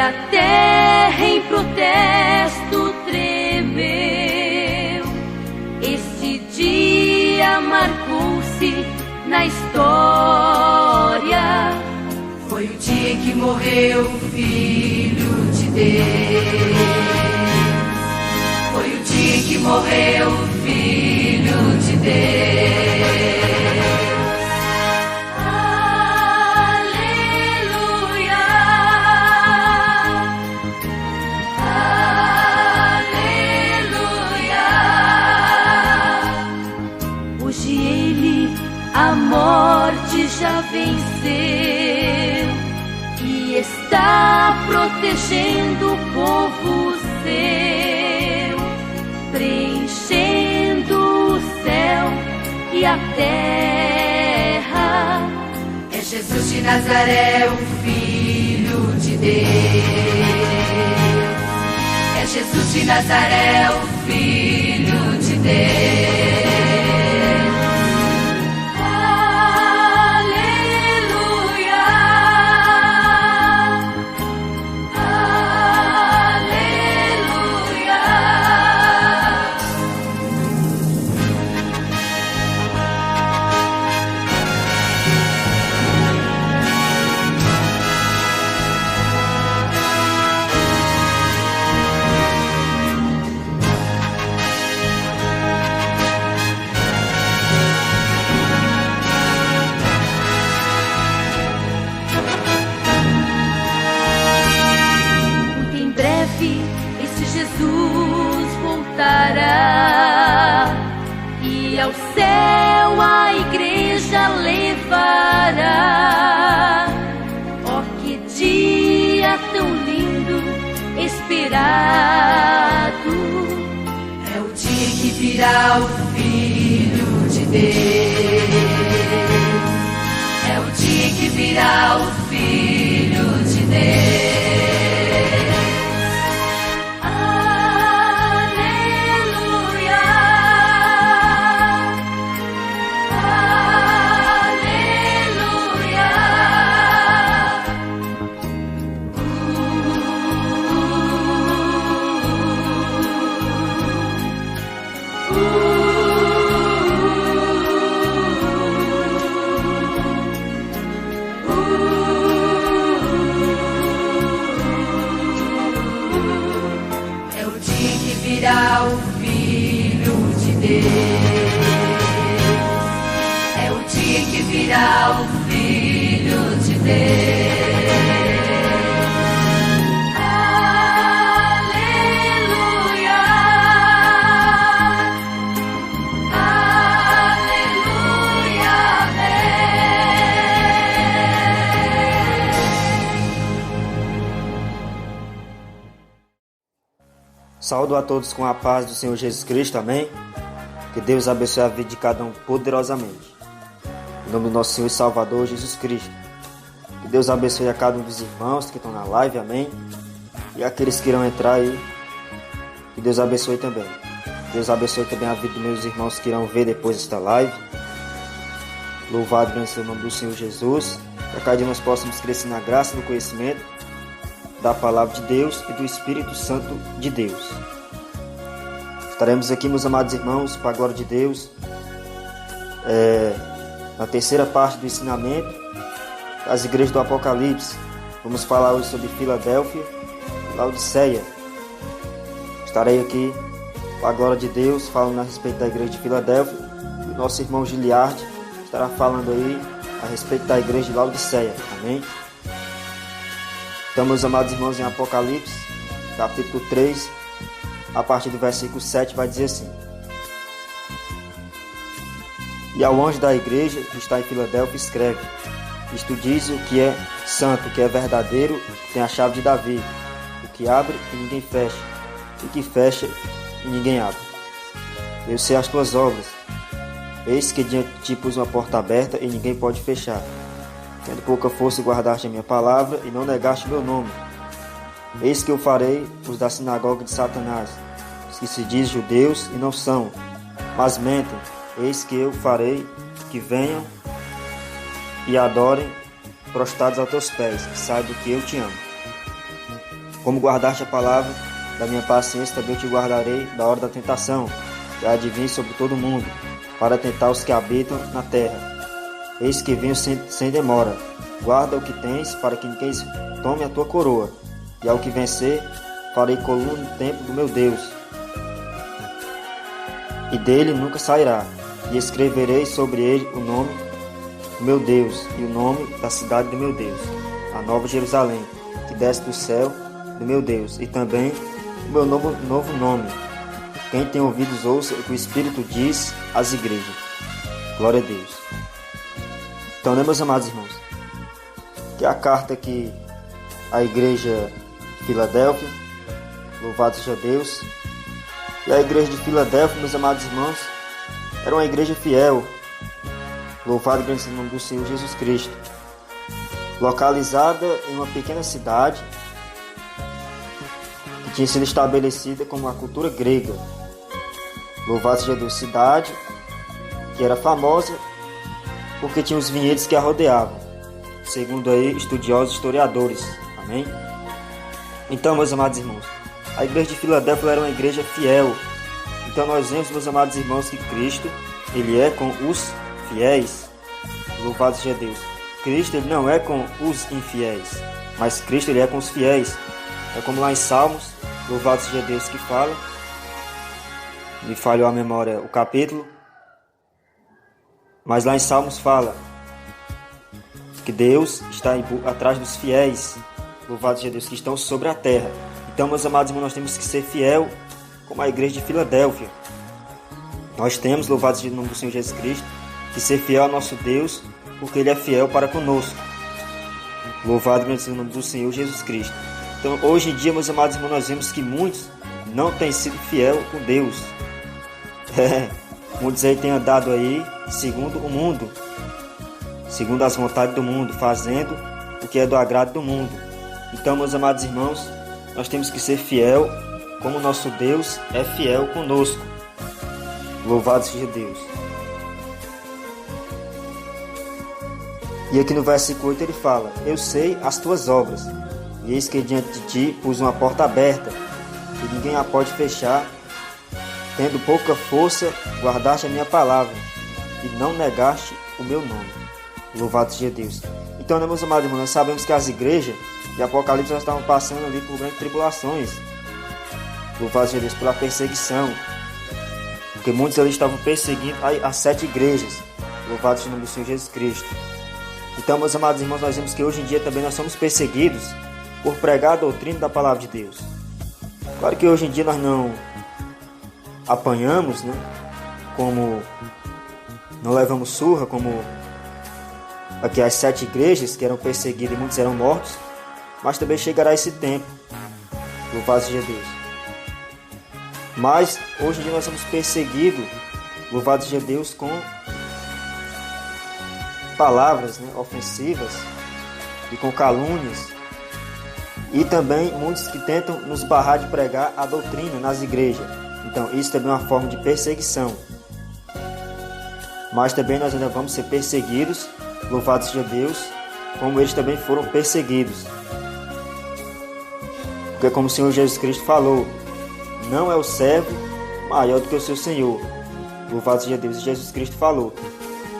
a terra em protesto tremeu. Esse dia marcou-se na história. Foi o dia em que morreu o Filho de Deus. Foi o dia em que morreu o Filho de Deus. A morte já venceu e está protegendo o povo seu, preenchendo o céu e a terra. É Jesus de Nazaré, o Filho de Deus. É Jesus de Nazaré, o Filho de Deus. E ao céu a igreja levará. Oh, que dia tão lindo, esperado! É o dia em que virá o Filho de Deus. É o dia em que virá o Filho de Deus. Virá o Filho de Deus. É o dia em que virá o Filho de Deus. Aleluia, aleluia, Saúdo a todos com a paz do Senhor Jesus Cristo, amém? Que Deus abençoe a vida de cada um poderosamente. Em nome do nosso Senhor e Salvador Jesus Cristo. Que Deus abençoe a cada um dos irmãos que estão na live, amém? E aqueles que irão entrar aí, que Deus abençoe também. Deus abençoe também a vida dos meus irmãos que irão ver depois desta live. Louvado seja o nome do Senhor Jesus. Que a cada dia nós possamos crescer na graça e no conhecimento da palavra de Deus e do Espírito Santo de Deus. Estaremos aqui, meus amados irmãos, para a glória de Deus, na terceira parte do ensinamento das igrejas do Apocalipse. Vamos falar hoje sobre Filadélfia e Laodiceia. Estarei aqui, para a glória de Deus, falando a respeito da igreja de Filadélfia, e o nosso irmão Giliardi estará falando aí a respeito da igreja de Laodiceia. Amém? Então, meus amados irmãos, em Apocalipse, capítulo 3, a partir do versículo 7, vai dizer assim: E ao anjo da igreja que está em Filadélfia escreve: Isto diz o que é santo, o que é verdadeiro, que tem a chave de Davi, o que abre e ninguém fecha, e que fecha e ninguém abre. Eu sei as tuas obras. Eis que diante de ti pus uma porta aberta e ninguém pode fechar. Tendo pouca força guardaste a minha palavra e não negaste meu nome. Eis que eu farei os da sinagoga de Satanás, os que se dizem judeus e não são, mas mentem. Eis que eu farei que venham e adorem prostrados aos teus pés, que saibam que eu te amo. Como guardaste a palavra da minha paciência, também eu te guardarei da hora da tentação, que há de vir sobre todo o mundo, para tentar os que habitam na terra. Eis que venho sem demora. Guarda o que tens, para que ninguém tome a tua coroa. E ao que vencer, farei coluna no templo do meu Deus, e dele nunca sairá. E escreverei sobre ele o nome do meu Deus e o nome da cidade do meu Deus, a nova Jerusalém, que desce do céu do meu Deus, e também o meu novo nome. Quem tem ouvidos ouça o que o Espírito diz às igrejas. Glória a Deus. Então, né, meus amados irmãos, que é a carta que a igreja de Filadélfia, louvado seja Deus. E a igreja de Filadélfia, meus amados irmãos, era uma igreja fiel, louvado seja o nome do Senhor Jesus Cristo, localizada em uma pequena cidade que tinha sido estabelecida como a cultura grega. Louvado seja Deus, cidade que era famosa porque tinha os vinhedos que a rodeavam, segundo aí estudiosos e historiadores. Amém? Então, meus amados irmãos, a igreja de Filadélfia era uma igreja fiel. Então nós vemos, meus amados irmãos, que Cristo, ele é com os fiéis. Louvado seja Deus. Cristo, ele não é com os infiéis, mas Cristo, ele é com os fiéis. É como lá em Salmos, louvado seja Deus, que fala, me falhou a memória o capítulo, mas lá em Salmos fala que Deus está atrás dos fiéis. Louvado seja Deus, que estão sobre a terra. Então, meus amados irmãos, nós temos que ser fiel como a igreja de Filadélfia. Nós temos, louvado seja o nome do Senhor Jesus Cristo, que ser fiel ao nosso Deus, porque Ele é fiel para conosco. Louvado seja o nome do Senhor Jesus Cristo. Então, hoje em dia, meus amados irmãos, nós vemos que muitos não têm sido fiel com Deus. Muitos aí têm andado aí segundo o mundo, segundo as vontades do mundo, fazendo o que é do agrado do mundo. Então, meus amados irmãos, nós temos que ser fiel como nosso Deus é fiel conosco. Louvado seja Deus. E aqui no versículo 8 ele fala: eu sei as tuas obras, e eis que diante de ti pus uma porta aberta, e ninguém a pode fechar. Tendo pouca força, guardaste a minha palavra, e não negaste o meu nome. Louvado seja Deus. Então, né, meus amados irmãos, nós sabemos que as igrejas de Apocalipse já estavam passando ali por grandes tribulações. Louvado seja Deus, pela perseguição, porque muitos ali estavam perseguindo as 7 igrejas. Louvado seja o nome do Senhor Jesus Cristo. Então, meus amados irmãos, nós vemos que hoje em dia também nós somos perseguidos por pregar a doutrina da palavra de Deus. Claro que hoje em dia nós não apanhamos, né? Como não levamos surra, como aqui as 7 igrejas que eram perseguidas e muitos eram mortos, mas também chegará esse tempo. Louvado seja Deus. Mas hoje em dia nós somos perseguidos, louvado seja Deus, com palavras, né, ofensivas e com calúnias, e também muitos que tentam nos barrar de pregar a doutrina nas igrejas. Então isso também é uma forma de perseguição. Mas também nós ainda vamos ser perseguidos, louvado seja Deus, como eles também foram perseguidos. Porque como o Senhor Jesus Cristo falou, não é o servo maior do que o seu Senhor. Louvado seja Deus. E Jesus Cristo falou: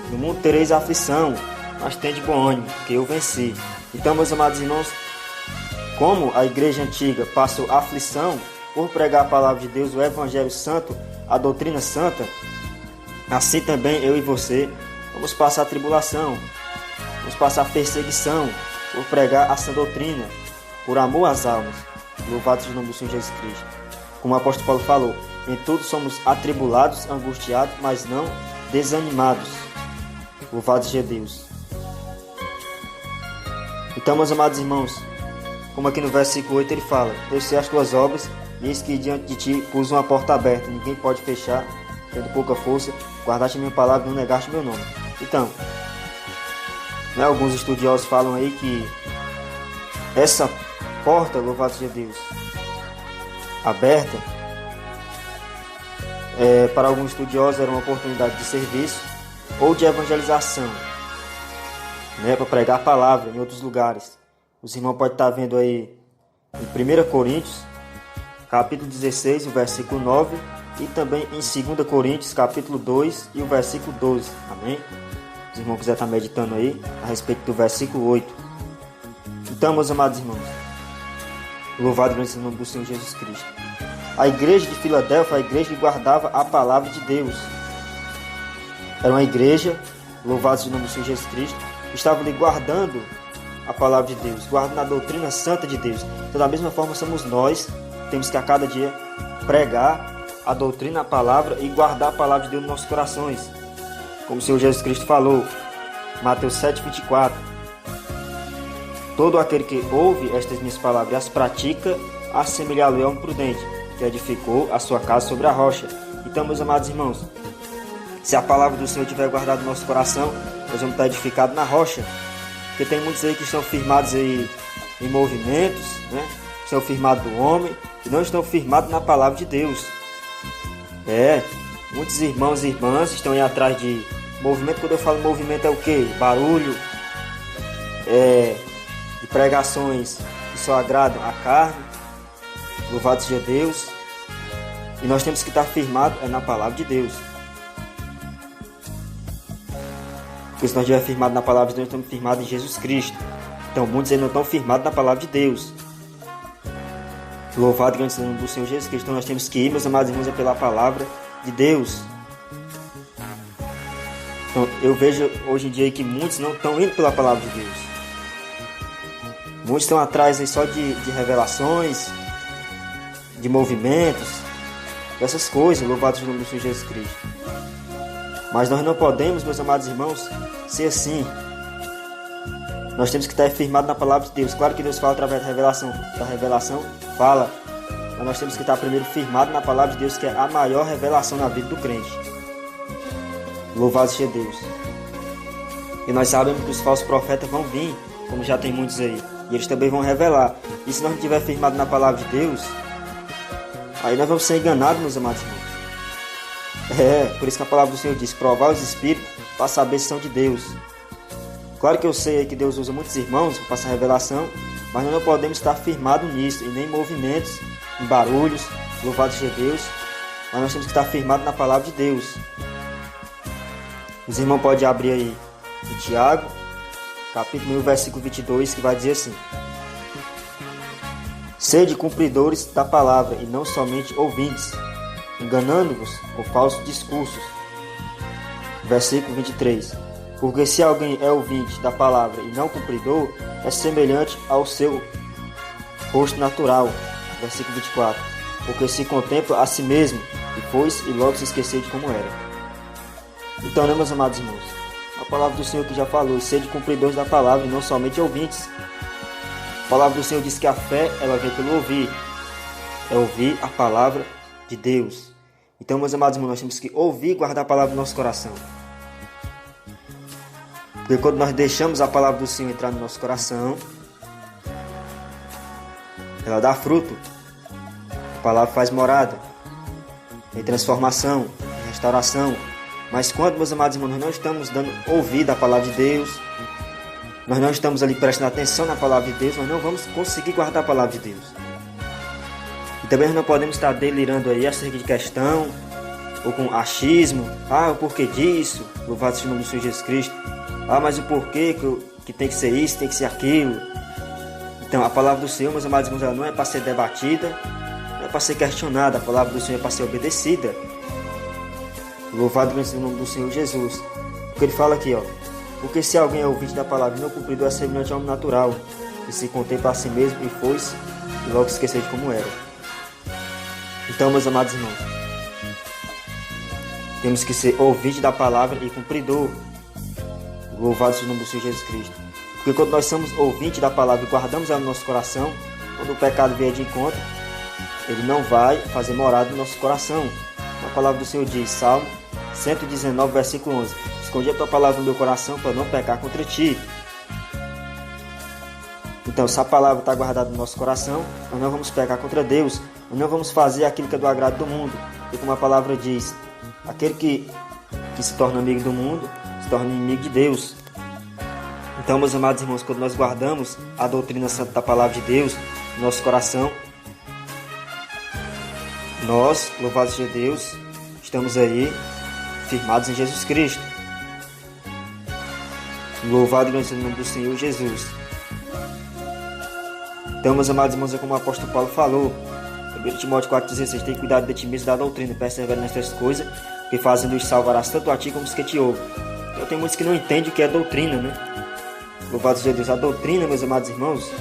no mundo tereis aflição, mas tende bom ânimo, que eu venci. Então, meus amados irmãos, como a igreja antiga passou aflição por pregar a palavra de Deus, o Evangelho Santo, a doutrina santa, assim também eu e você vamos passar tribulação, vamos passar perseguição por pregar a sã doutrina, por amor às almas. Louvado seja o nome do Senhor Jesus Cristo. Como o apóstolo Paulo falou, em tudo somos atribulados, angustiados, mas não desanimados. Louvado seja Deus. Então, meus amados irmãos, como aqui no versículo 8 ele fala: eu sei as tuas obras, e eis que diante de ti pus uma porta aberta, ninguém pode fechar. Tendo pouca força, guardaste a minha palavra e não negaste meu nome. Então, né, alguns estudiosos falam aí que essa porta, louvado seja Deus, aberta, para alguns estudiosos era uma oportunidade de serviço ou de evangelização, né, para pregar a palavra em outros lugares. Os irmãos podem estar vendo aí em 1 Coríntios, capítulo 16, o versículo 9, e também em 2 Coríntios, capítulo 2, e o versículo 12. Amém? Os irmãos quiserem estar meditando aí a respeito do versículo 8. Então, meus amados irmãos, louvado seja o nome do Senhor Jesus Cristo. A igreja de Filadélfia, a igreja que guardava a palavra de Deus. Era uma igreja, louvado seja o nome do Senhor Jesus Cristo, que estava ali guardando a palavra de Deus, guardando a doutrina santa de Deus. Então, da mesma forma, somos nós, temos que a cada dia pregar a doutrina, a palavra e guardar a palavra de Deus nos nossos corações. Como o Senhor Jesus Cristo falou, Mateus 7,24. Todo aquele que ouve estas minhas palavras e as pratica, assemelhá-lo a um prudente, que edificou a sua casa sobre a rocha. Então, meus amados irmãos, se a palavra do Senhor estiver guardada no nosso coração, nós vamos estar edificados na rocha. Porque tem muitos aí que estão firmados aí em movimentos, né? Estão firmados do homem e não estão firmados na palavra de Deus. Muitos irmãos e irmãs estão aí atrás de movimento. Quando eu falo movimento é o quê? Barulho, de pregações que só agradam a carne. Louvado seja Deus. E nós temos que estar firmados na palavra de Deus. Porque se nós estivermos firmados na palavra de Deus, nós estamos firmados em Jesus Cristo. Então muitos aí não estão firmados na palavra de Deus. Louvado grande seja o nome do Senhor Jesus Cristo. Então nós temos que ir, meus amados irmãos, pela palavra de Deus. Então eu vejo hoje em dia que muitos não estão indo pela palavra de Deus. Muitos estão atrás aí só de revelações, de movimentos, dessas coisas. Louvado seja o nome do Senhor Jesus Cristo. Mas nós não podemos, meus amados irmãos, ser assim. Nós temos que estar firmados na palavra de Deus. Claro que Deus fala através da revelação, fala. Mas nós temos que estar primeiro firmados na palavra de Deus, que é a maior revelação na vida do crente. Louvado seja Deus. E nós sabemos que os falsos profetas vão vir, como já tem muitos aí. E eles também vão revelar. E se nós não estivermos firmados na palavra de Deus, aí nós vamos ser enganados, meus amados irmãos. Por isso que a palavra do Senhor diz: provar os espíritos para saber se são de Deus. Claro que eu sei que Deus usa muitos irmãos para passar revelação, mas nós não podemos estar firmados nisso, e nem em movimentos, em barulhos. Louvado seja Deus. Mas nós temos que estar firmados na palavra de Deus. Os irmãos podem abrir aí em Tiago, capítulo 1, versículo 22, que vai dizer assim: sede cumpridores da palavra e não somente ouvintes, enganando-vos com falsos discursos. Versículo 23. Porque se alguém é ouvinte da palavra e não cumpridor, é semelhante ao seu rosto natural. Versículo 24. Porque se contempla a si mesmo, e foi e logo se esqueceu de como era. Então, né, meus amados irmãos? A palavra do Senhor que já falou: sede cumpridores da palavra e não somente ouvintes. A palavra do Senhor diz que a fé, ela vem pelo ouvir. É ouvir a palavra de Deus. Então, meus amados irmãos, nós temos que ouvir e guardar a palavra no nosso coração. Porque quando nós deixamos a palavra do Senhor entrar no nosso coração, ela dá fruto. A palavra faz morada, tem transformação, tem restauração. Mas quando, meus amados irmãos, nós não estamos dando ouvido à palavra de Deus, nós não estamos ali prestando atenção na palavra de Deus, nós não vamos conseguir guardar a palavra de Deus. E também nós não podemos estar delirando aí acerca de questão, ou com achismo. O porquê disso? Louvado seja o nome do Senhor Jesus Cristo. Mas o porquê que tem que ser isso, tem que ser aquilo. Então, a palavra do Senhor, meus amados irmãos, ela não é para ser debatida, não é para ser questionada. A palavra do Senhor é para ser obedecida. Louvado seja o nome do Senhor Jesus. Porque ele fala aqui, porque se alguém é ouvinte da palavra e não cumpridor, é semelhante ao homem natural, que se contempla a si mesmo e foi-se, e logo se esqueceu de como era. Então, meus amados irmãos, temos que ser ouvinte da palavra e cumpridor. Louvado seja o nome do Senhor Jesus Cristo. Porque quando nós somos ouvintes da palavra e guardamos ela no nosso coração, quando o pecado vier de encontro, ele não vai fazer morada no nosso coração. A palavra do Senhor diz, Salmo 119, versículo 11: escondi a tua palavra no meu coração para não pecar contra ti. Então, se a palavra está guardada no nosso coração, nós não vamos pecar contra Deus, nós não vamos fazer aquilo que é do agrado do mundo. E como a palavra diz, aquele que se torna amigo do mundo, se torna inimigo de Deus. Então, meus amados irmãos, quando nós guardamos a doutrina santa da palavra de Deus, no nosso coração. Nós, louvado seja Deus, estamos aí firmados em Jesus Cristo. Louvado e glorificado o nome do Senhor Jesus. Então, meus amados irmãos, é como o apóstolo Paulo falou, 1 Timóteo 4,16, tem cuidado de ti mesmo da doutrina, persevera nestas coisas, que fazendo-os salvarás tanto a ti como os que te ouvem. Então, tem muitos que não entendem o que é doutrina, né? Louvado seja Deus. A doutrina, meus amados irmãos,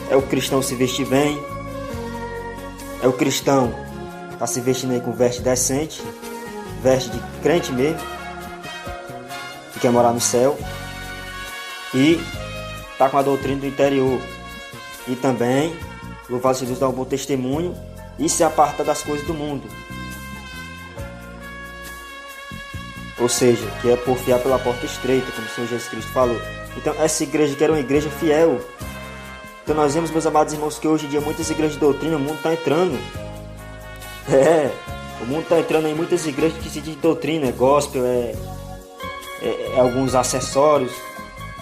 é o cristão se vestir bem, é o cristão tá se vestindo aí com veste decente, veste de crente mesmo, que quer morar no céu, e tá com a doutrina do interior, e também, louvado seja Deus, dá um bom testemunho e se aparta das coisas do mundo. Ou seja, que é porfiar pela porta estreita, como o Senhor Jesus Cristo falou. Então, essa igreja que era uma igreja fiel. Então, nós vemos, meus amados irmãos, que hoje em dia muitas igrejas de doutrina, o mundo está entrando. O mundo está entrando em muitas igrejas que se diz doutrina, é gospel, é alguns acessórios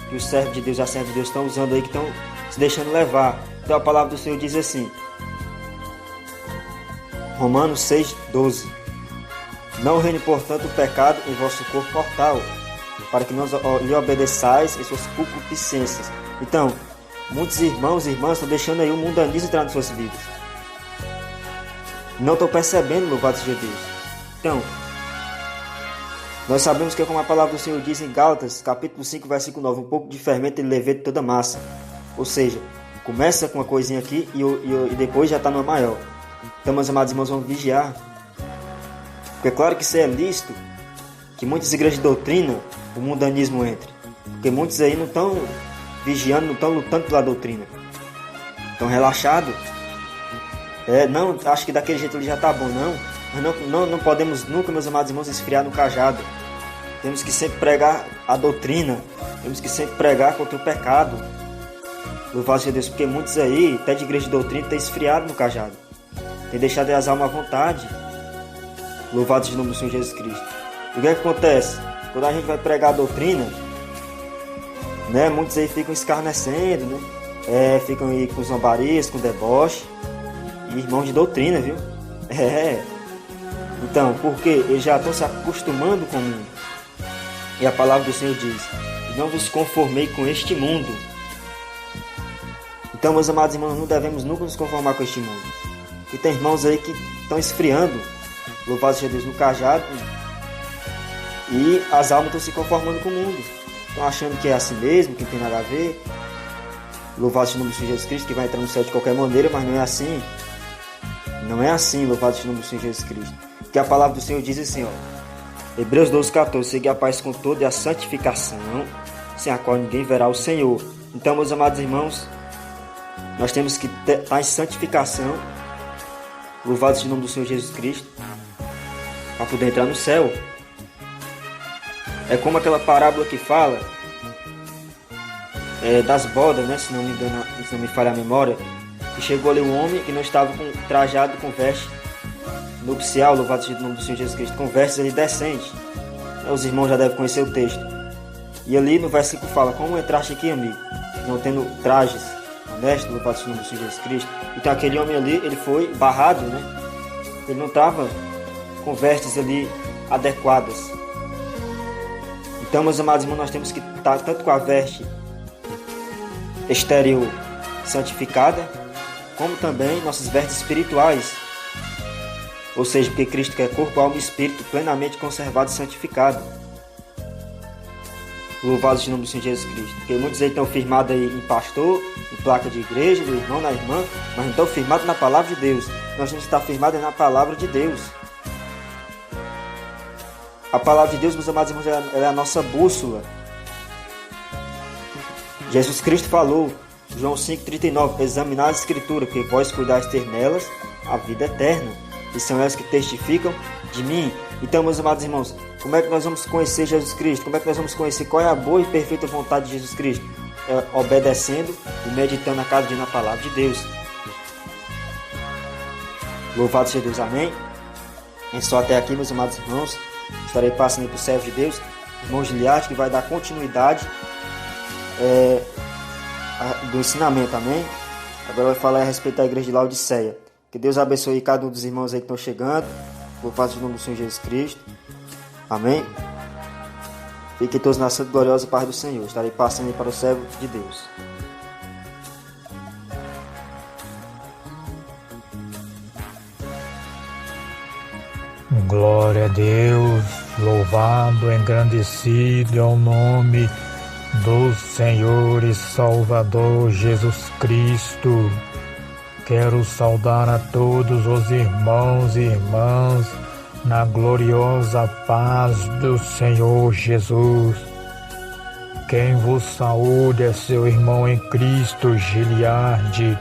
que os servos de Deus e as servas de Deus estão usando aí, que estão se deixando levar. Então, a palavra do Senhor diz assim, Romanos 6,12: Não reine, portanto, o pecado em vosso corpo mortal, para que não lhe obedeçais em suas concupiscências. Então, muitos irmãos e irmãs estão deixando aí o mundanismo entrar nas suas vidas. Não estão percebendo, louvado seja Deus. Então, nós sabemos que é como a palavra do Senhor diz em Gálatas, capítulo 5, versículo 9, um pouco de fermento ele leveda toda massa. Ou seja, começa com uma coisinha aqui e depois já está numa maior. Então, meus amados irmãos, vamos vigiar. Porque é claro que isso é lícito, que muitas igrejas de doutrina, o mundanismo entre. Porque muitos aí não estão vigiando, não estão lutando pela doutrina. Estão relaxados. Não, acho que daquele jeito ele já está bom, não. Mas não podemos nunca, meus amados irmãos, esfriar no cajado. Temos que sempre pregar a doutrina. Temos que sempre pregar contra o pecado. Louvado seja Deus, porque muitos aí, até de igreja de doutrina, têm esfriado no cajado. Têm deixado as almas à vontade. Louvado seja o nome do Senhor Jesus Cristo. E o que acontece? Quando a gente vai pregar a doutrina, né, muitos aí ficam escarnecendo, né? Ficam aí com zombarias, com deboche. E irmãos de doutrina, viu? Então, porque eles já estão se acostumando com o mundo. E a palavra do Senhor diz: não vos conformei com este mundo. Então, meus amados irmãos, não devemos nunca nos conformar com este mundo. E tem irmãos aí que estão esfriando, louvado seja Deus, no cajado, e as almas estão se conformando com o mundo. Estão achando que é assim mesmo, que não tem nada a ver. Louvado seja o nome do Senhor Jesus Cristo, que vai entrar no céu de qualquer maneira, mas não é assim. Não é assim, louvado seja o nome do Senhor Jesus Cristo. Porque a palavra do Senhor diz assim, Hebreus 12,14: Segui a paz com todo e a santificação, sem a qual ninguém verá o Senhor. Então, meus amados irmãos, nós temos que estar em santificação, louvado seja o nome do Senhor Jesus Cristo, para poder entrar no céu. É como aquela parábola que fala das bodas, né? Se não me falha a memória, que chegou ali um homem que não estava trajado com veste nupcial, louvado seja o nome do Senhor Jesus Cristo, com vestes ali decentes. Os irmãos já devem conhecer o texto. E ali no versículo fala: como entraste aqui, amigo, não tendo trajes honestos, louvado seja o nome do Senhor Jesus Cristo. Então aquele homem ali, ele foi barrado, né? Ele não estava com vestes ali adequadas. Então, meus amados irmãos, nós temos que estar tanto com a veste exterior santificada, como também nossas vestes espirituais. Ou seja, porque Cristo quer corpo, alma e espírito plenamente conservado e santificado. Louvado seja o nome do Senhor Jesus Cristo. Porque muitos aí estão firmados aí em pastor, em placa de igreja, do irmão, na irmã, mas não estão firmados na palavra de Deus. Nós temos que estar firmados na palavra de Deus. A palavra de Deus, meus amados irmãos, ela é a nossa bússola. Jesus Cristo falou, João 5,39: examinai as escrituras, porque vós cuidais ter nelas a vida eterna, e são elas que testificam de mim. Então, meus amados irmãos, como é que nós vamos conhecer Jesus Cristo? Como é que nós vamos conhecer qual é a boa e perfeita vontade de Jesus Cristo? Obedecendo e meditando a cada dia na palavra de Deus. Louvado seja Deus, amém? É só até aqui, meus amados irmãos. Estarei passando aí para o servo de Deus, irmão Giliarte, que vai dar continuidade do ensinamento, amém? Agora vai falar a respeito da igreja de Laodiceia. Que Deus abençoe cada um dos irmãos aí que estão chegando. Vou fazer o nome do Senhor Jesus Cristo. Amém. Fiquem todos na santa e gloriosa paz do Senhor. Estarei passando aí para o servo de Deus. Glória a Deus, louvado, engrandecido é o nome do Senhor e Salvador Jesus Cristo. Quero saudar a todos os irmãos e irmãs na gloriosa paz do Senhor Jesus. Quem vos saúde é seu irmão em Cristo, Giliardi.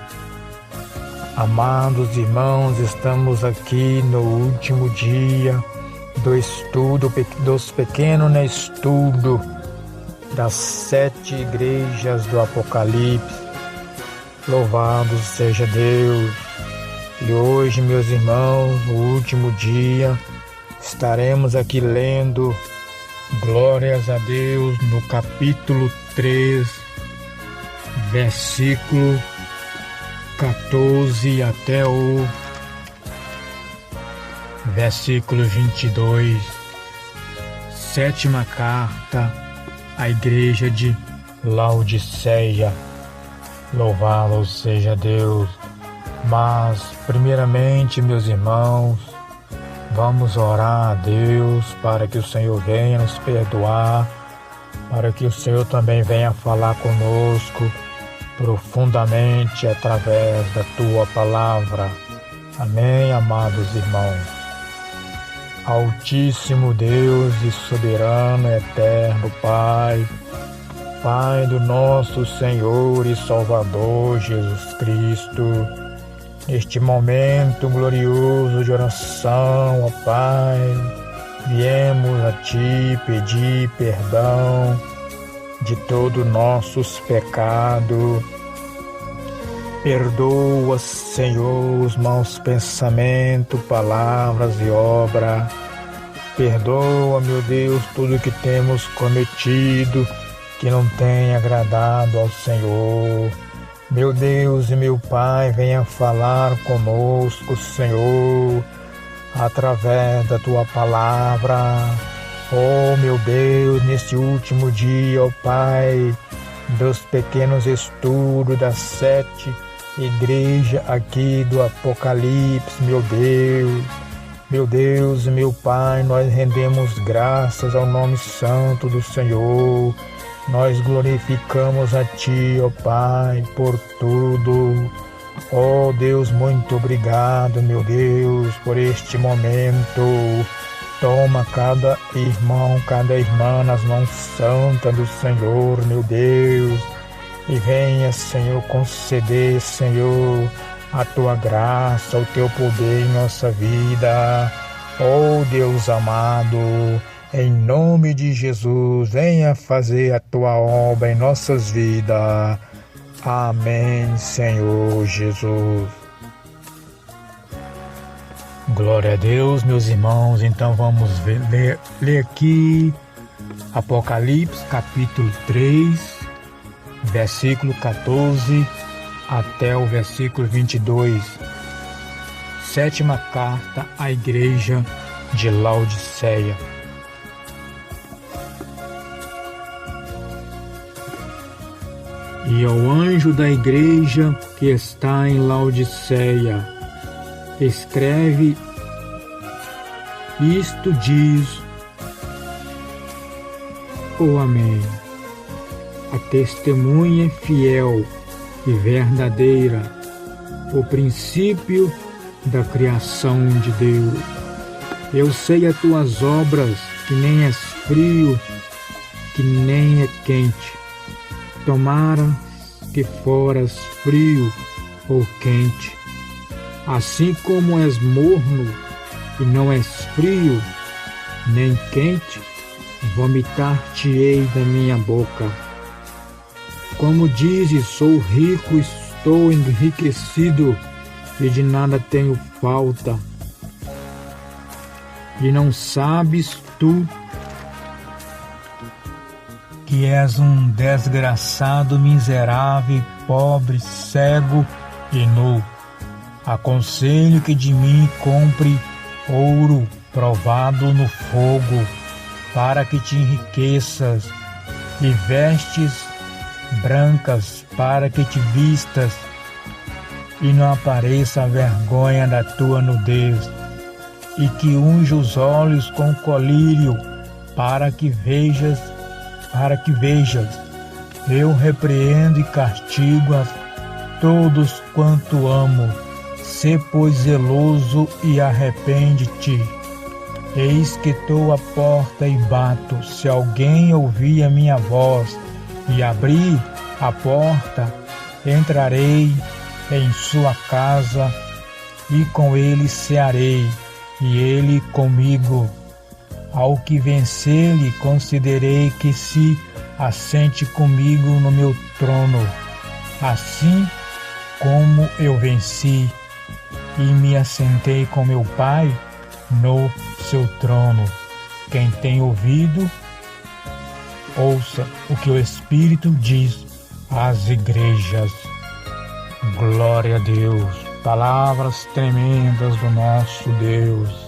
Amados irmãos, estamos aqui no último dia do estudo, dos pequenos estudo das 7 igrejas do Apocalipse. Louvado seja Deus! E hoje, meus irmãos, no último dia, estaremos aqui lendo, glórias a Deus, no capítulo 3, versículo 14 até o versículo 22, 7ª carta à igreja de Laodiceia. Louvado seja Deus! Mas, primeiramente, meus irmãos, vamos orar a Deus para que o Senhor venha nos perdoar, para que o Senhor também venha falar conosco profundamente através da Tua palavra. Amém, amados irmãos. Altíssimo Deus e soberano, eterno Pai, Pai do nosso Senhor e Salvador Jesus Cristo, neste momento glorioso de oração, ó Pai, viemos a Ti pedir perdão de todos nossos pecados. Perdoa, Senhor, os maus pensamentos, palavras e obras. Perdoa, meu Deus, tudo que temos cometido que não tem agradado ao Senhor. Meu Deus e meu Pai, venha falar conosco, Senhor, através da Tua palavra. Oh, meu Deus, neste último dia, ó Pai, dos pequenos estudos das 7 igrejas aqui do Apocalipse, meu Deus e meu Pai, nós rendemos graças ao nome santo do Senhor. Nós glorificamos a Ti, ó Pai, por tudo. Ó Deus, muito obrigado, meu Deus, por este momento. Toma cada irmão, cada irmã nas mãos santas do Senhor, meu Deus. E venha, Senhor, conceder, Senhor, a Tua graça, o Teu poder em nossa vida. Ó Deus amado, em nome de Jesus, venha fazer a Tua obra em nossas vidas. Amém, Senhor Jesus. Glória a Deus, meus irmãos. Então vamos ler aqui Apocalipse, capítulo 3, versículo 14 até o versículo 22. 7ª carta à igreja de Laodiceia. E ao anjo da igreja que está em Laodiceia, escreve: isto diz o Amém, a testemunha fiel e verdadeira, o princípio da criação de Deus. Eu sei as tuas obras, que nem és frio, que nem é quente. Tomara que foras frio ou quente. Assim como és morno e não és frio nem quente, vomitar-te-ei da minha boca. Como dizes, sou rico, estou enriquecido e de nada tenho falta. E não sabes tu que és um desgraçado, miserável, pobre, cego e nu. Aconselho que de mim compre ouro provado no fogo, para que te enriqueças, e vestes brancas para que te vistas, e não apareça a vergonha da tua nudez, e que unja os olhos com colírio, para que vejas. Eu repreendo e castigo a todos quanto amo. Sê, pois, zeloso e arrepende-te. Eis que estou à porta e bato. Se alguém ouvir a minha voz e abrir a porta, entrarei em sua casa e com ele cearei, e ele comigo. Ao que vencer lhe considerei que se assente comigo no meu trono, assim como eu venci e me assentei com meu Pai no seu trono. Quem tem ouvido, ouça o que o Espírito diz às igrejas. Glória a Deus. Palavras tremendas do nosso Deus.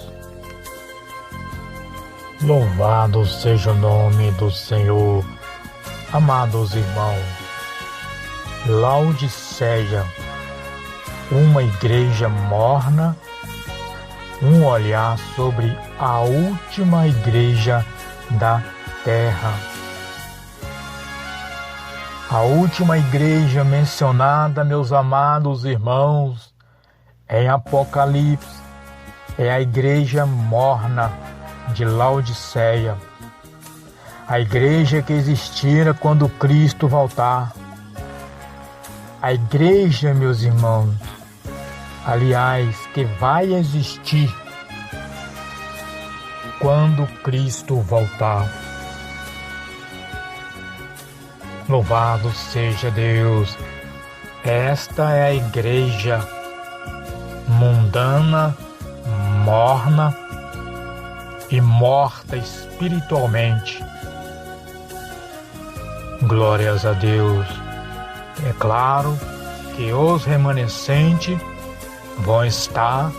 Louvado seja o nome do Senhor. Amados irmãos, Laodiceia, uma igreja morna, um olhar sobre a última igreja da terra. A última igreja mencionada, meus amados irmãos, em Apocalipse, é a igreja morna de Laodiceia, a igreja que existira quando Cristo voltar. A igreja, meus irmãos, aliás, que vai existir quando Cristo voltar. Louvado seja Deus! Esta é a igreja mundana, morna e morta espiritualmente. Glórias a Deus! É claro que os remanescentes vão estar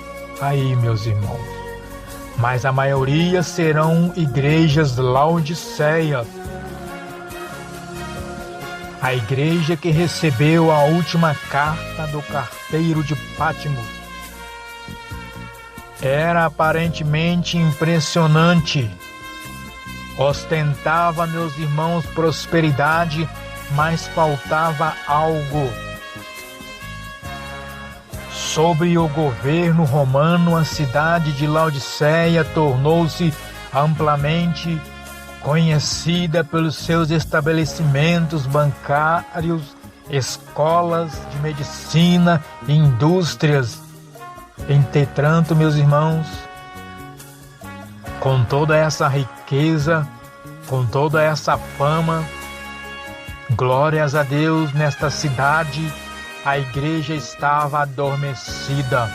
aí, meus irmãos, mas a maioria serão igrejas laodiceias. A igreja que recebeu a última carta do carteiro de Pátimos era aparentemente impressionante. Ostentava, meus irmãos, prosperidade, mas faltava algo. Sob o governo romano, a cidade de Laodiceia tornou-se amplamente conhecida pelos seus estabelecimentos bancários, escolas de medicina e indústrias. Entretanto, meus irmãos, com toda essa riqueza, com toda essa fama, glórias a Deus, nesta cidade a igreja estava adormecida.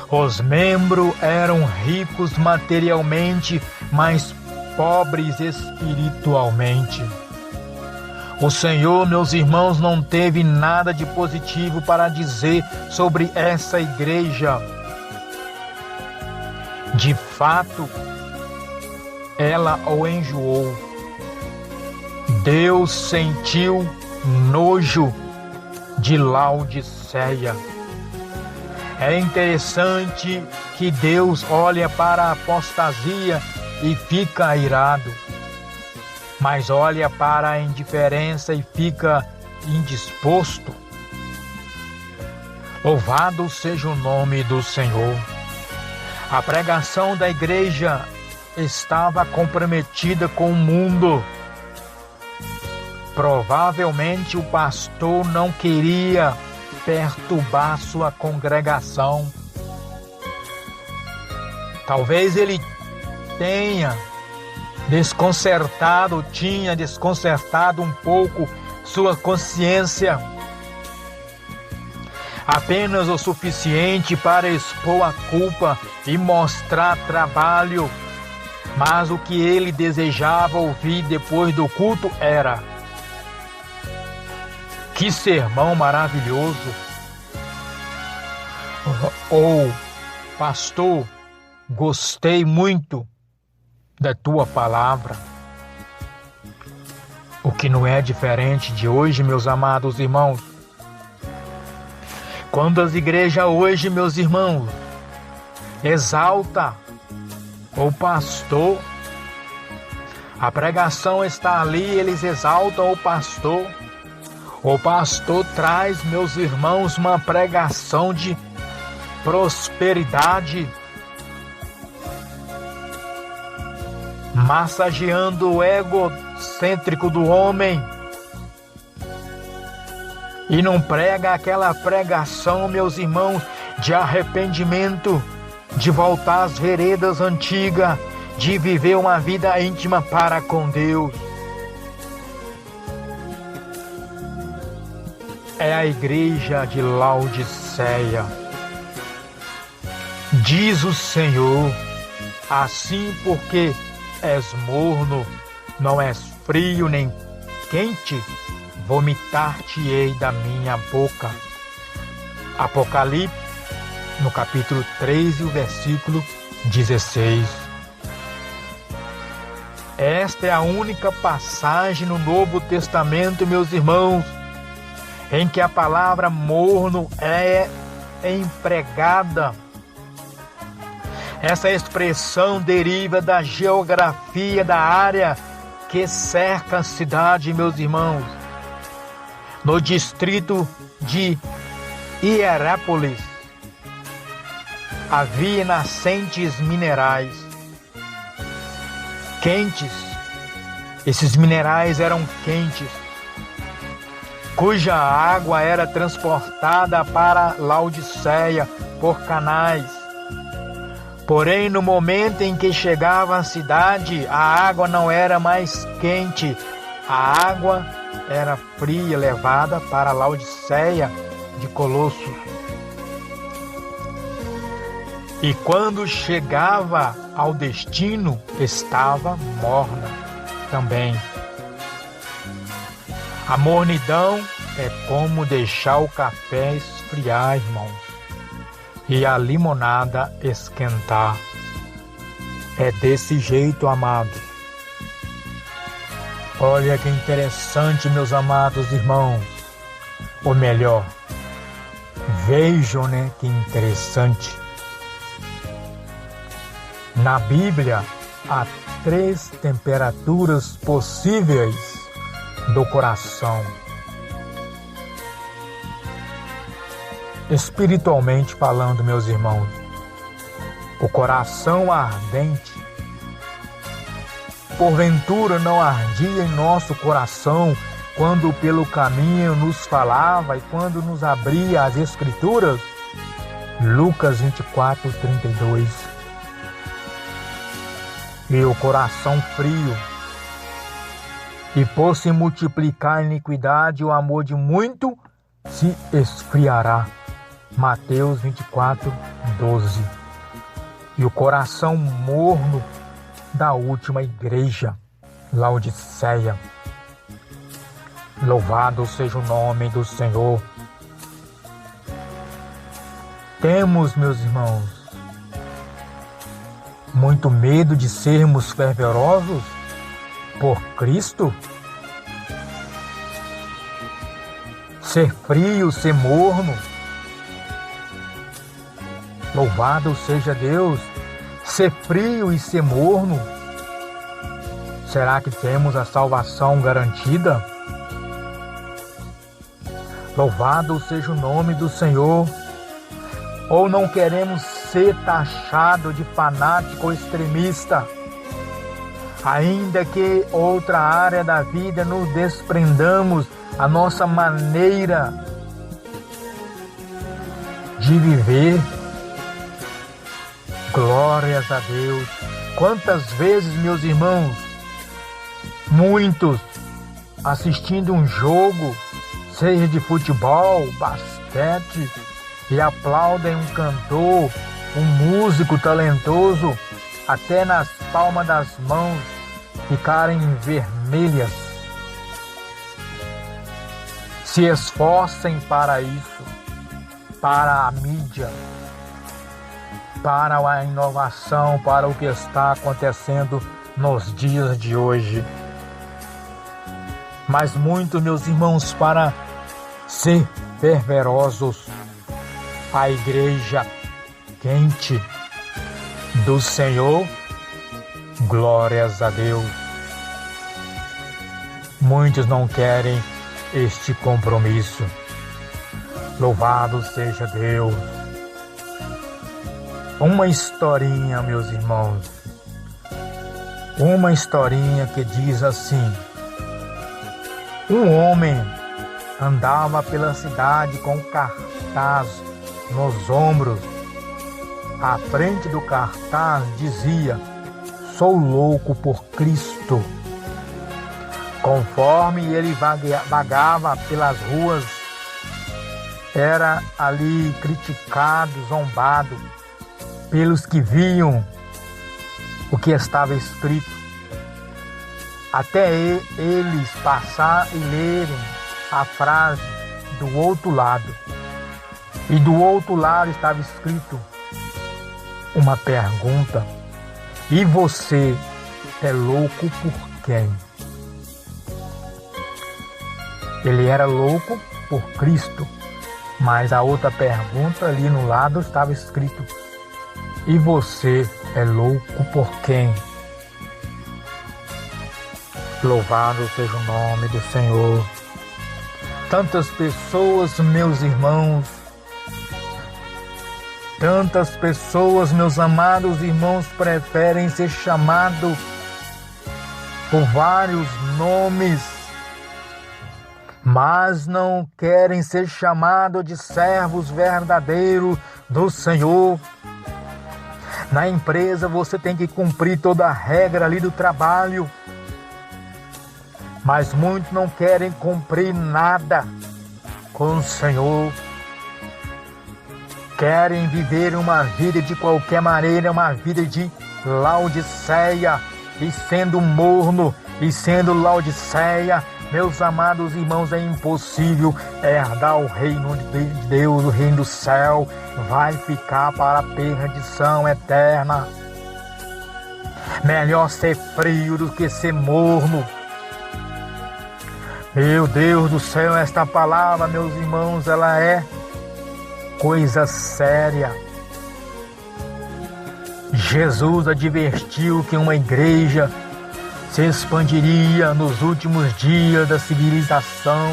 Os membros eram ricos materialmente, mas pobres espiritualmente. O Senhor, meus irmãos, não teve nada de positivo para dizer sobre essa igreja. De fato, ela o enjoou. Deus sentiu nojo de Laodiceia. É interessante que Deus olha para a apostasia e fica irado, mas olha para a indiferença e fica indisposto. Louvado seja o nome do Senhor. A pregação da igreja estava comprometida com o mundo. Provavelmente o pastor não queria perturbar sua congregação. Talvez ele tinha desconcertado um pouco sua consciência, apenas o suficiente para expor a culpa e mostrar trabalho, mas o que ele desejava ouvir depois do culto era: Que sermão maravilhoso! Pastor, gostei muito da tua palavra. O que não é diferente de hoje, meus amados irmãos. Quando as igrejas hoje, meus irmãos, exalta o pastor, a pregação está ali, eles exaltam o pastor. O pastor traz, meus irmãos, uma pregação de prosperidade, massageando o egocêntrico do homem, e não prega aquela pregação, meus irmãos, de arrependimento, de voltar às veredas antigas, de viver uma vida íntima para com Deus. É a igreja de Laodiceia. Diz o Senhor: assim porque és morno, não és frio nem quente, vomitar-te-ei da minha boca. Apocalipse, no capítulo 3, o versículo 16. Esta é a única passagem no Novo Testamento, meus irmãos, em que a palavra morno é empregada. Essa expressão deriva da geografia da área que cerca a cidade, meus irmãos. No distrito de Hierápolis havia nascentes minerais quentes. Esses minerais eram quentes, cuja água era transportada para Laodiceia por canais. Porém, no momento em que chegava à cidade, a água não era mais quente, a água era fria, levada para Laodiceia de Colosso. E quando chegava ao destino, estava morna também. A mornidão é como deixar o café esfriar, irmãos, e a limonada esquentar. É desse jeito, amados. Olha que interessante, meus amados irmãos. Ou melhor, vejam, né, que interessante. Na Bíblia, há 3 temperaturas possíveis do coração. Espiritualmente falando, meus irmãos, o coração ardente, porventura não ardia em nosso coração quando pelo caminho nos falava e quando nos abria as Escrituras? Lucas 24:32. E o coração frio, e por se multiplicar a iniquidade, o amor de muito se esfriará. Mateus 24:12. E o coração morno da última igreja, Laodiceia. Louvado seja o nome do Senhor. Temos, meus irmãos, muito medo de sermos fervorosos por Cristo? Ser frio, ser morno? Louvado seja Deus! Ser frio e ser morno? Será que temos a salvação garantida? Louvado seja o nome do Senhor! Ou não queremos ser taxado de fanático ou extremista, ainda que outra área da vida nos desprendamos a nossa maneira de viver? Glórias a Deus! Quantas vezes, meus irmãos, muitos assistindo um jogo, seja de futebol, basquete, e aplaudem um cantor, um músico talentoso, até nas palmas das mãos ficarem vermelhas. se esforcem para isso, para a mídia, para a inovação, para o que está acontecendo nos dias de hoje. Mas muitos, meus irmãos, para ser fervorosos, a igreja quente do Senhor, glórias a Deus. Muitos não querem este compromisso. Louvado seja Deus. Uma historinha, meus irmãos. Uma historinha que diz assim: um homem andava pela cidade com um cartaz nos ombros. À frente do cartaz dizia: sou louco por Cristo. Conforme ele vagava pelas ruas, era ali criticado, zombado pelos que viam o que estava escrito, até eles passar e lerem a frase do outro lado. E do outro lado estava escrito uma pergunta: e você é louco por quem? Ele era louco por Cristo, mas a outra pergunta ali no lado estava escrito: e você é louco por quem? Louvado seja o nome do Senhor. Tantas pessoas, meus irmãos, tantas pessoas, meus amados irmãos, preferem ser chamados por vários nomes, mas não querem ser chamados de servos verdadeiros do Senhor. Na empresa você tem que cumprir toda a regra ali do trabalho, mas muitos não querem cumprir nada com o Senhor. Querem viver uma vida de qualquer maneira, uma vida de Laodiceia, e sendo morno e sendo Laodiceia, meus amados irmãos, é impossível herdar o reino de Deus, o reino do céu. Vai ficar para a perdição eterna. Melhor ser frio do que ser morno. Meu Deus do céu, esta palavra, meus irmãos, ela é coisa séria. Jesus advertiu que uma igreja se expandiria nos últimos dias da civilização,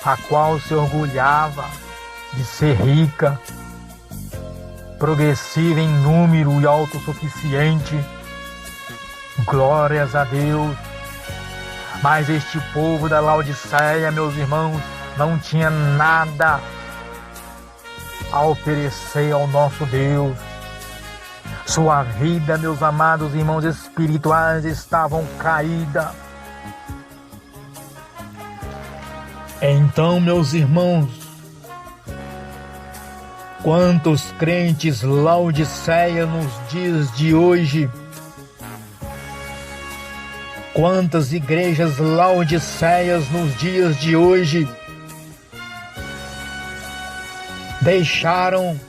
a qual se orgulhava de ser rica, progressiva em número e autossuficiente. Glórias a Deus. Mas este povo da Laodiceia, meus irmãos, não tinha nada a oferecer ao nosso Deus. Sua vida, meus amados irmãos espirituais, estavam caída. Então, meus irmãos, quantos crentes Laodiceia nos dias de hoje, quantas igrejas Laodiceias nos dias de hoje deixaram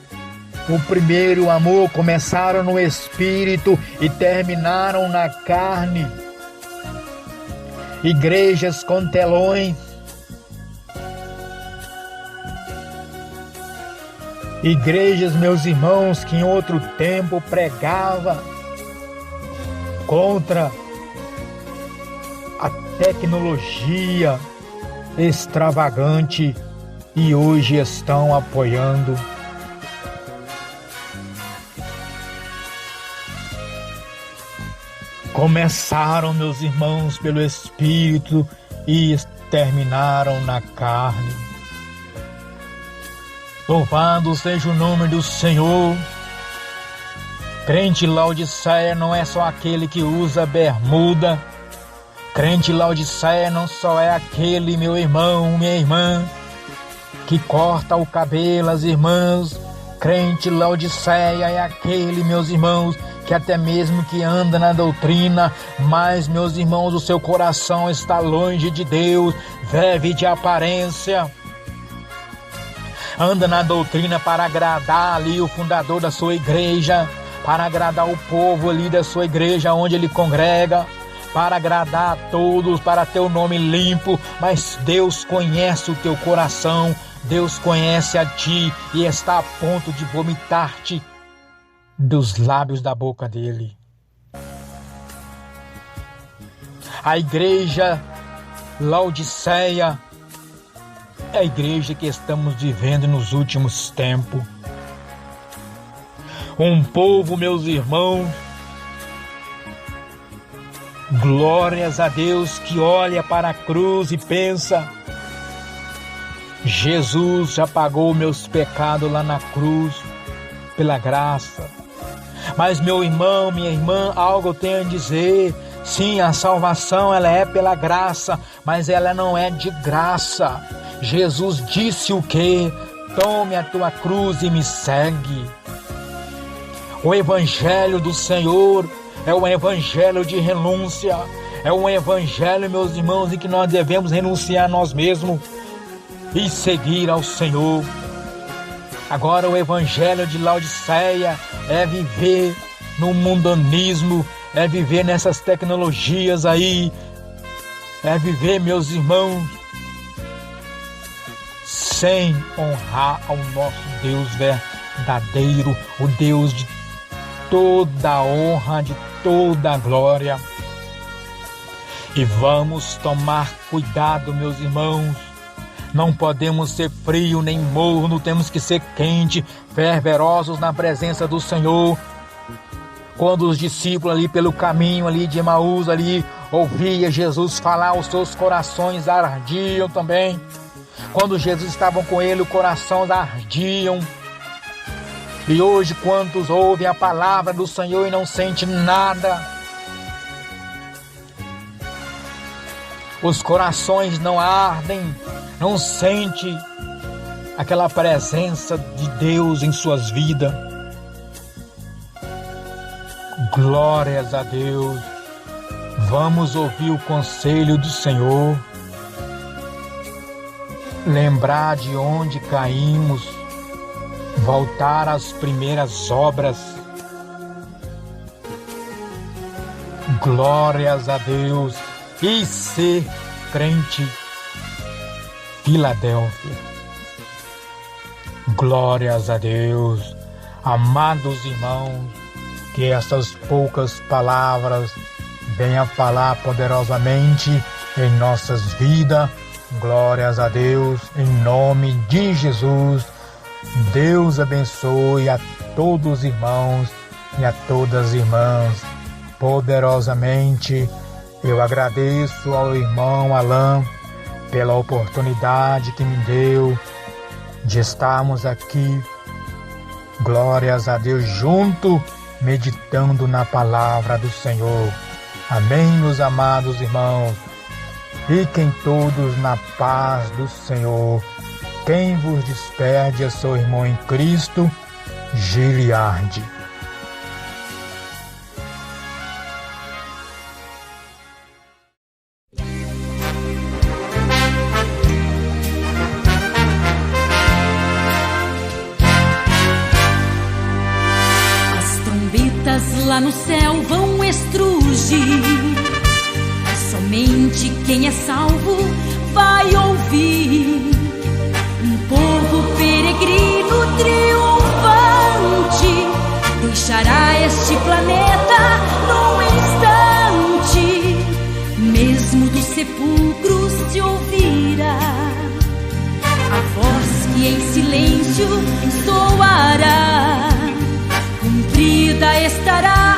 o primeiro amor, começaram no espírito e terminaram na carne. Igrejas com telões, igrejas, meus irmãos, que em outro tempo pregava contra a tecnologia extravagante e hoje estão apoiando. Começaram, meus irmãos, pelo Espírito e terminaram na carne. Louvado seja o nome do Senhor. Crente Laodiceia não é só aquele que usa bermuda. Crente Laodiceia não só é aquele, meu irmão, minha irmã, que corta o cabelo, as irmãs. Crente Laodiceia é aquele, meus irmãos, que até mesmo que anda na doutrina, mas, meus irmãos, o seu coração está longe de Deus, vive de aparência. Anda na doutrina para agradar ali o fundador da sua igreja, para agradar o povo ali da sua igreja onde ele congrega, para agradar a todos, para ter o nome limpo, mas Deus conhece o teu coração, Deus conhece a ti e está a ponto de vomitar-te dos lábios da boca dele. A igreja Laodiceia é a igreja que estamos vivendo nos últimos tempos. Um povo, meus irmãos, glórias a Deus, que olha para a cruz e pensa: Jesus já pagou meus pecados lá na cruz, pela graça. Mas, meu irmão, minha irmã, algo eu tenho a dizer. Sim, a salvação ela é pela graça, mas ela não é de graça. Jesus disse o quê? Tome a tua cruz e me segue. O evangelho do Senhor é um evangelho de renúncia. É um evangelho, meus irmãos, em que nós devemos renunciar a nós mesmos e seguir ao Senhor. Agora, o evangelho de Laodiceia é viver no mundanismo, é viver nessas tecnologias aí, é viver, meus irmãos, sem honrar ao nosso Deus verdadeiro, o Deus de toda a honra, de toda a glória. E vamos tomar cuidado, meus irmãos. Não podemos ser frio nem morno, temos que ser quente, fervorosos na presença do Senhor. Quando os discípulos ali pelo caminho ali de Emaús ali ouvia Jesus falar, os seus corações ardiam também. Quando Jesus estava com ele, os corações ardiam. E hoje, quantos ouvem a palavra do Senhor e não sentem nada? Os corações não ardem, não sentem aquela presença de Deus em suas vidas. Glórias a Deus. Vamos ouvir o conselho do Senhor. Lembrar de onde caímos. Voltar às primeiras obras. Glórias a Deus. E ser crente. Filadélfia. Glórias a Deus. Amados irmãos, que essas poucas palavras venham falar poderosamente em nossas vidas. Glórias a Deus, em nome de Jesus. Deus abençoe a todos os irmãos e a todas as irmãs poderosamente. Eu agradeço ao irmão Alain pela oportunidade que me deu de estarmos aqui. Glórias a Deus, junto, meditando na palavra do Senhor. Amém, meus amados irmãos. Fiquem todos na paz do Senhor. Quem vos despede é seu irmão em Cristo, Giliardi. As trombetas lá no céu vão estrugir. Somente quem é salvo vai ouvir. Um povo peregrino triunfante deixará este planeta num instante. Mesmo dos sepulcros se ouvirá a voz que em silêncio soará. Cumprida estará